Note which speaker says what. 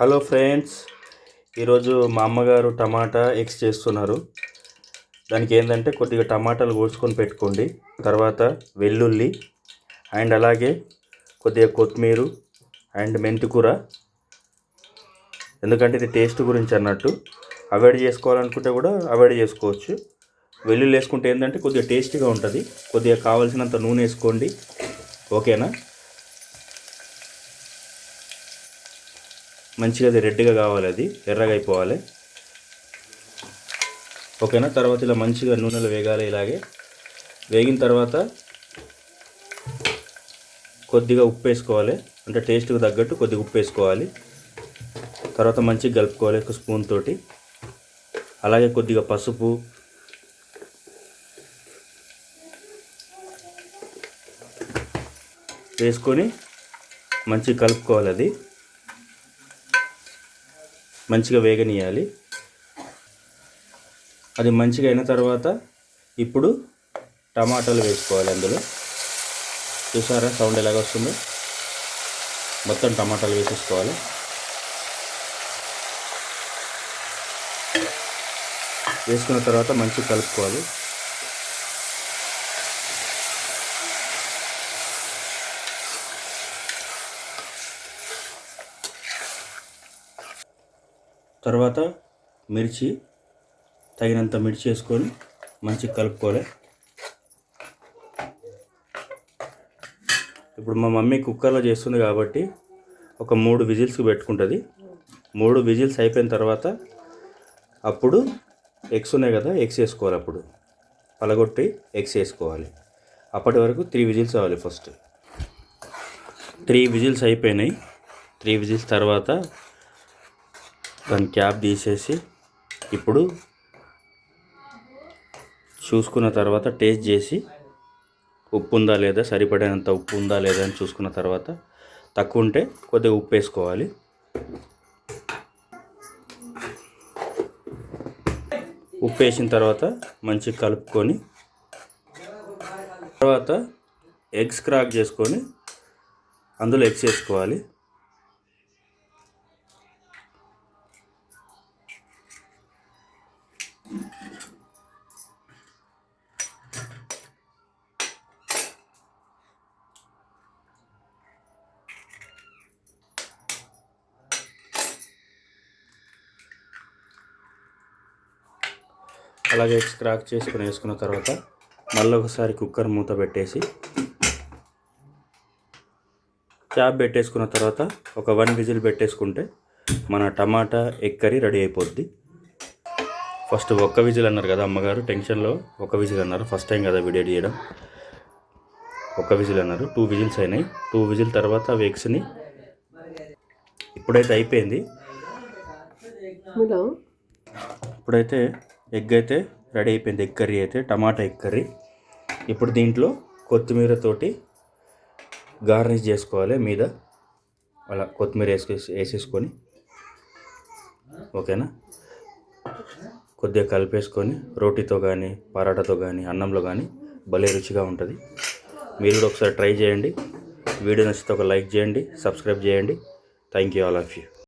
Speaker 1: Hello friends, ఈరోజు మా అమ్మగారు టమాటా ఎగ్స్ చేస్తున్నారు. దానికి ఏంటంటే కొద్దిగా టమాటాలు కోసుకొని పెట్టుకోండి. తర్వాత వెల్లుల్లి అండ్ అలాగే కొద్దిగా కొత్తిమీర అండ్ మెంతికూర. ఎందుకంటే ఇది టేస్ట్ గురించి అన్నట్టు. అవాయిడ్ చేసుకోవాలనుకుంటే కూడా అవాయిడ్ చేసుకోవచ్చు. వెల్లుల్లి వేసుకుంటే ఏంటంటే కొద్దిగా టేస్టీగా ఉంటుంది. కొద్దిగా కావాల్సినంత నూనె వేసుకోండి. ఓకేనా? మంచిగా అది రెడ్గా కావాలి, అది ఎర్రగా అయిపోవాలి. ఓకేనా? తర్వాత ఇలా మంచిగా నూనెలో వేగాలి. ఇలాగే వేగిన తర్వాత కొద్దిగా ఉప్పు వేసుకోవాలి. అంటే టేస్ట్కి తగ్గట్టు కొద్దిగా ఉప్పు వేసుకోవాలి. తర్వాత మంచిగా కలుపుకోవాలి ఒక స్పూన్ తోటి. అలాగే కొద్దిగా పసుపు, వేసుకొని మంచిగా కలుపుకోవాలి. అది మంచిగా వేగనీయాలి. అది మంచిగా అయిన తర్వాత ఇప్పుడు టమాటాలు వేసుకోవాలి. అందులో చూసారా సౌండ్ ఎలాగ వస్తుందో? మొత్తం టమాటాలు వేసేసుకోవాలి. వేసుకున్న తర్వాత మంచిగా కలుపుకోవాలి. తర్వాత మిర్చి, తగినంత మిర్చి వేసుకొని మంచిగా కలుపుకోవాలి. ఇప్పుడు మా మమ్మీ కుక్కర్లో చేస్తుంది కాబట్టి ఒక 3 విజిల్స్కి పెట్టుకుంటుంది. 3 విజిల్స్ అయిపోయిన తర్వాత అప్పుడు ఎగ్స్ ఉన్నాయి కదా, ఎగ్స్ వేసుకోవాలి. అప్పుడు పలగొట్టి ఎగ్స్ వేసుకోవాలి. అప్పటి వరకు 3 విజిల్స్ అవ్వాలి. ఫస్ట్ 3 విజిల్స్ అయిపోయినాయి. 3 విజిల్స్ తర్వాత దాని క్యాప్ తీసేసి ఇప్పుడు చూసుకున్న తర్వాత టేస్ట్ చేసి ఉప్పు ఉందా లేదా, సరిపడినంత ఉప్పు ఉందా లేదా అని చూసుకున్న తర్వాత తక్కువ ఉంటే కొద్దిగా ఉప్పు వేసుకోవాలి. ఉప్పు వేసిన తర్వాత మంచిగా కలుపుకొని తర్వాత ఎగ్స్ క్రాక్ చేసుకొని అందులో ఎగ్స్ వేసుకోవాలి. అలాగే ఎగ్స్ క్రాక్ చేసుకుని వేసుకున్న తర్వాత మళ్ళీ ఒకసారి కుక్కర్ మూత పెట్టేసి క్యాప్ పెట్టేసుకున్న తర్వాత ఒక 1 విజిల్ పెట్టేసుకుంటే మన టమాటా ఎగ్ కర్రీ రెడీ అయిపోద్ది. ఫస్ట్ 1 విజిల్ అన్నారు కదా అమ్మగారు, టెన్షన్లో 1 విజిల్ అన్నారు. ఫస్ట్ టైం కదా వీడియో చేయడం. 1 విజిల్ అన్నారు. 2 విజిల్స్ అయినాయి. 2 విజిల్ తర్వాత అవి ఎగ్స్ని ఇప్పుడైతే అయిపోయింది. ఇప్పుడైతే ఎగ్ అయితే రెడీ అయిపోయింది. ఎగ్ కర్రీ అయితే, టమాటా ఎగ్ కర్రీ. ఇప్పుడు దీంట్లో కొత్తిమీరతోటి గార్నిష్ చేసుకోవాలి మీద. అలా కొత్తిమీర వేసేసుకొని ఓకేనా, కొద్దిగా కలిపేసుకొని రోటీతో కానీ పరాటాతో కానీ అన్నంలో కానీ భలే రుచిగా ఉంటుంది. మీరు కూడా ఒకసారి ట్రై చేయండి. వీడియో నచ్చితే ఒక లైక్ చేయండి, సబ్స్క్రైబ్ చేయండి. Thank you all of you.